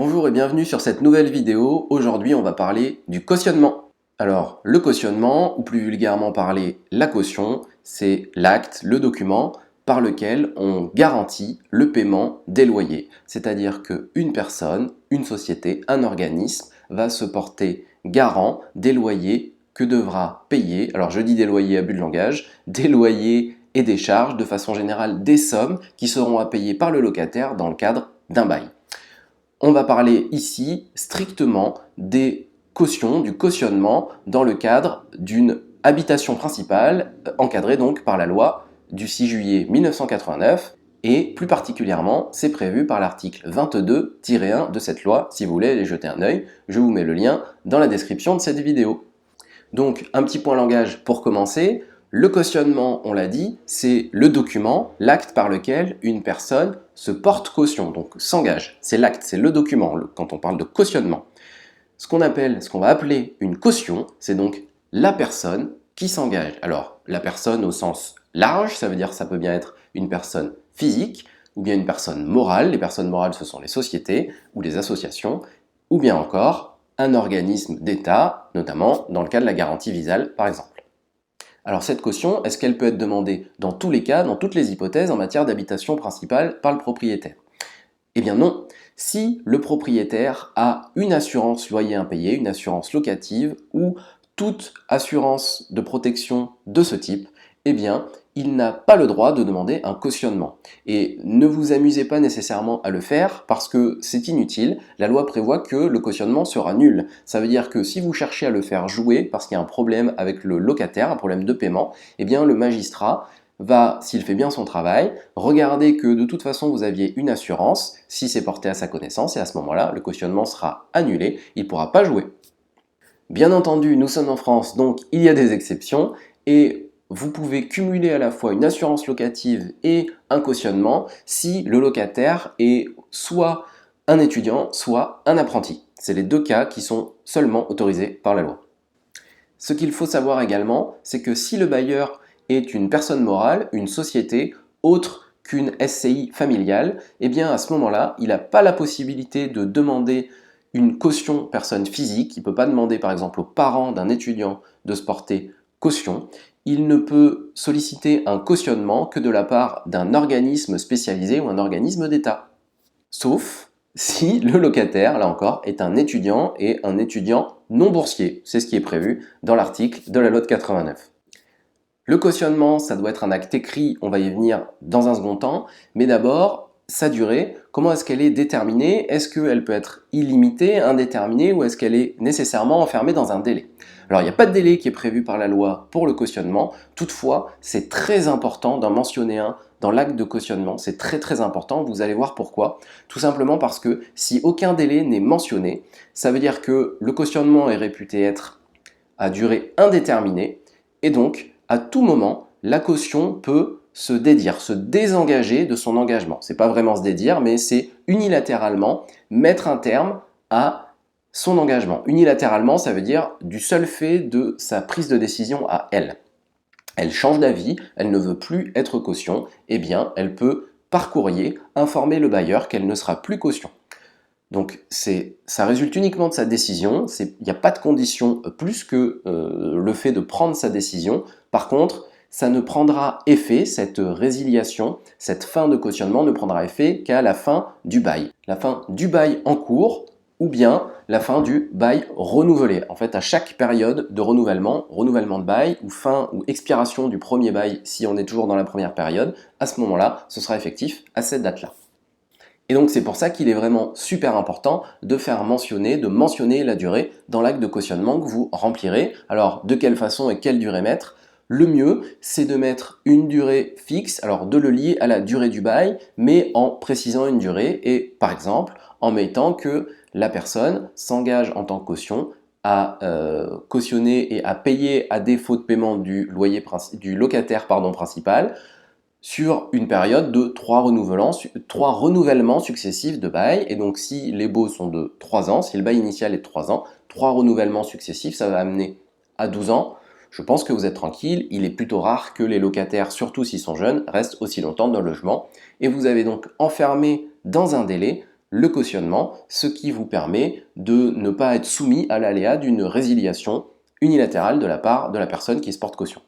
Bonjour et bienvenue sur cette nouvelle vidéo. Aujourd'hui, on va parler du cautionnement. Alors, le cautionnement, ou plus vulgairement parlé, la caution, c'est l'acte, le document par lequel on garantit le paiement des loyers. C'est-à-dire qu'une personne, une société, un organisme va se porter garant des loyers que devra payer, alors je dis des loyers à but de langage, des loyers et des charges, de façon générale des sommes qui seront à payer par le locataire dans le cadre d'un bail. On va parler ici strictement des cautions, du cautionnement dans le cadre d'une habitation principale encadrée donc par la loi du 6 juillet 1989 et plus particulièrement c'est prévu par l'article 22-1 de cette loi. Si vous voulez aller jeter un œil, je vous mets le lien dans la description de cette vidéo. Donc un petit point langage pour commencer. Le cautionnement, on l'a dit, c'est le document, l'acte par lequel une personne se porte caution, donc s'engage. C'est l'acte, c'est le document, quand on parle de cautionnement. Ce qu'on va appeler une caution, c'est donc la personne qui s'engage. Alors, la personne au sens large, ça veut dire que ça peut bien être une personne physique, ou bien une personne morale. Les personnes morales, ce sont les sociétés ou les associations, ou bien encore un organisme d'État, notamment dans le cas de la garantie visale, par exemple. Alors cette caution, est-ce qu'elle peut être demandée dans tous les cas, dans toutes les hypothèses en matière d'habitation principale par le propriétaire? Eh bien non, si le propriétaire a une assurance loyer impayé, une assurance locative ou toute assurance de protection de ce type, eh bien il n'a pas le droit de demander un cautionnement. Et ne vous amusez pas nécessairement à le faire parce que c'est inutile. La loi prévoit que le cautionnement sera nul. Ça veut dire que si vous cherchez à le faire jouer parce qu'il y a un problème avec le locataire, un problème de paiement, eh bien le magistrat va, s'il fait bien son travail, regarder que de toute façon vous aviez une assurance, si c'est porté à sa connaissance, et à ce moment-là, le cautionnement sera annulé, il ne pourra pas jouer. Bien entendu, nous sommes en France, donc il y a des exceptions, et vous pouvez cumuler à la fois une assurance locative et un cautionnement si le locataire est soit un étudiant, soit un apprenti. C'est les deux cas qui sont seulement autorisés par la loi. Ce qu'il faut savoir également, c'est que si le bailleur est une personne morale, une société autre qu'une SCI familiale, eh bien à ce moment-là, il n'a pas la possibilité de demander une caution personne physique. Il ne peut pas demander par exemple aux parents d'un étudiant de se porter caution. Il ne peut solliciter un cautionnement que de la part d'un organisme spécialisé ou un organisme d'État. Sauf si le locataire, là encore, est un étudiant et un étudiant non boursier. C'est ce qui est prévu dans l'article de la loi de 89. Le cautionnement, ça doit être un acte écrit, on va y venir dans un second temps, mais d'abord, sa durée, comment est-ce qu'elle est déterminée? Est-ce qu'elle peut être illimitée, indéterminée, ou est-ce qu'elle est nécessairement enfermée dans un délai? Alors, il n'y a pas de délai qui est prévu par la loi pour le cautionnement, toutefois, c'est très important d'en mentionner un dans l'acte de cautionnement, c'est très important, vous allez voir pourquoi. Tout simplement parce que si aucun délai n'est mentionné, ça veut dire que le cautionnement est réputé être à durée indéterminée, et donc, à tout moment, la caution peut se dédire, se désengager de son engagement. C'est pas vraiment se dédire, mais c'est unilatéralement mettre un terme à son engagement. Unilatéralement, ça veut dire du seul fait de sa prise de décision à elle. Elle change d'avis, elle ne veut plus être caution, eh bien, elle peut, par courrier, informer le bailleur qu'elle ne sera plus caution. Donc ça résulte uniquement de sa décision, il n'y a pas de condition plus que le fait de prendre sa décision. Par contre, ça ne prendra effet, cette résiliation, cette fin de cautionnement ne prendra effet qu'à la fin du bail. La fin du bail en cours ou bien la fin du bail renouvelé. En fait, à chaque période de renouvellement de bail ou fin ou expiration du premier bail si on est toujours dans la première période, à ce moment-là, ce sera effectif à cette date-là. Et donc c'est pour ça qu'il est vraiment super important de mentionner la durée dans l'acte de cautionnement que vous remplirez. Alors de quelle façon et quelle durée mettre? Le mieux, c'est de mettre une durée fixe, alors de le lier à la durée du bail, mais en précisant une durée et par exemple en mettant que la personne s'engage en tant que caution à cautionner et à payer à défaut de paiement du locataire principal sur une période de 3 renouvellements successifs de bail. Et donc si les baux sont de 3 ans, si le bail initial est de 3 ans, 3 renouvellements successifs, ça va amener à 12 ans. Je pense que vous êtes tranquille, il est plutôt rare que les locataires, surtout s'ils sont jeunes, restent aussi longtemps dans le logement. Et vous avez donc enfermé dans un délai le cautionnement, ce qui vous permet de ne pas être soumis à l'aléa d'une résiliation unilatérale de la part de la personne qui se porte caution.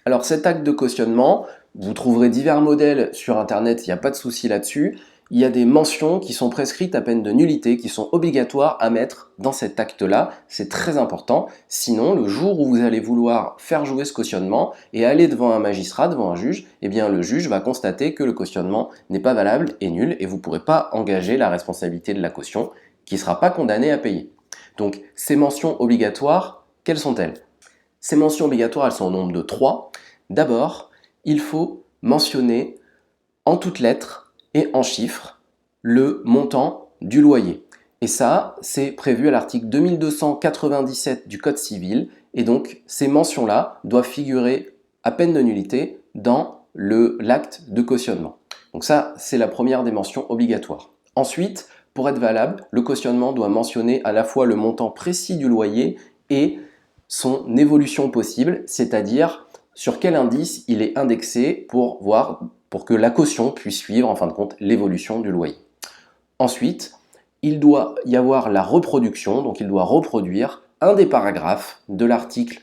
Alors cet acte de cautionnement, vous trouverez divers modèles sur internet, il n'y a pas de souci là-dessus. Il y a des mentions qui sont prescrites à peine de nullité, qui sont obligatoires à mettre dans cet acte-là. C'est très important. Sinon, le jour où vous allez vouloir faire jouer ce cautionnement et aller devant un magistrat, devant un juge, eh bien le juge va constater que le cautionnement n'est pas valable et nul et vous ne pourrez pas engager la responsabilité de la caution qui ne sera pas condamnée à payer. Donc ces mentions obligatoires, quelles sont-elles? Ces mentions obligatoires, elles sont au nombre de 3. D'abord, il faut mentionner en toutes lettres et en chiffres le montant du loyer. Et ça, c'est prévu à l'article 2297 du Code civil. Et donc, ces mentions-là doivent figurer à peine de nullité dans l'acte de cautionnement. Donc ça, c'est la première des mentions obligatoires. Ensuite, pour être valable, le cautionnement doit mentionner à la fois le montant précis du loyer et son évolution possible, c'est-à-dire sur quel indice il est indexé pour que la caution puisse suivre en fin de compte l'évolution du loyer. Ensuite, il doit y avoir la reproduction, donc il doit reproduire un des paragraphes de l'article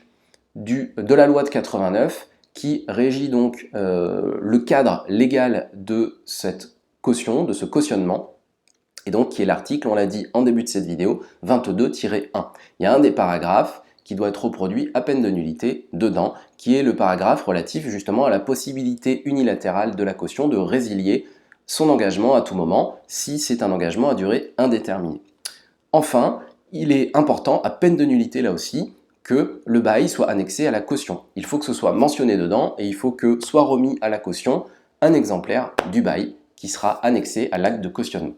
de la loi de 89 qui régit donc le cadre légal de cette caution, de ce cautionnement, et donc qui est l'article, on l'a dit en début de cette vidéo, 22-1. Il y a un des paragraphes qui doit être reproduit à peine de nullité dedans, qui est le paragraphe relatif justement à la possibilité unilatérale de la caution de résilier son engagement à tout moment, si c'est un engagement à durée indéterminée. Enfin, il est important, à peine de nullité là aussi, que le bail soit annexé à la caution. Il faut que ce soit mentionné dedans et il faut que soit remis à la caution un exemplaire du bail qui sera annexé à l'acte de cautionnement.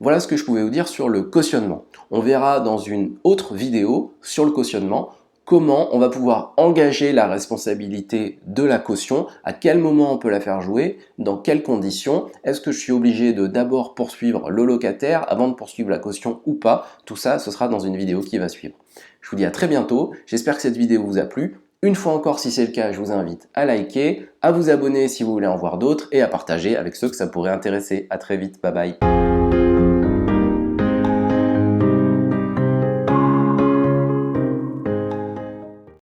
Voilà ce que je pouvais vous dire sur le cautionnement. On verra dans une autre vidéo sur le cautionnement comment on va pouvoir engager la responsabilité de la caution, à quel moment on peut la faire jouer, dans quelles conditions, est-ce que je suis obligé de d'abord poursuivre le locataire avant de poursuivre la caution ou pas. Tout ça, ce sera dans une vidéo qui va suivre. Je vous dis à très bientôt, j'espère que cette vidéo vous a plu. Une fois encore, si c'est le cas, je vous invite à liker, à vous abonner si vous voulez en voir d'autres et à partager avec ceux que ça pourrait intéresser. À très vite, bye bye.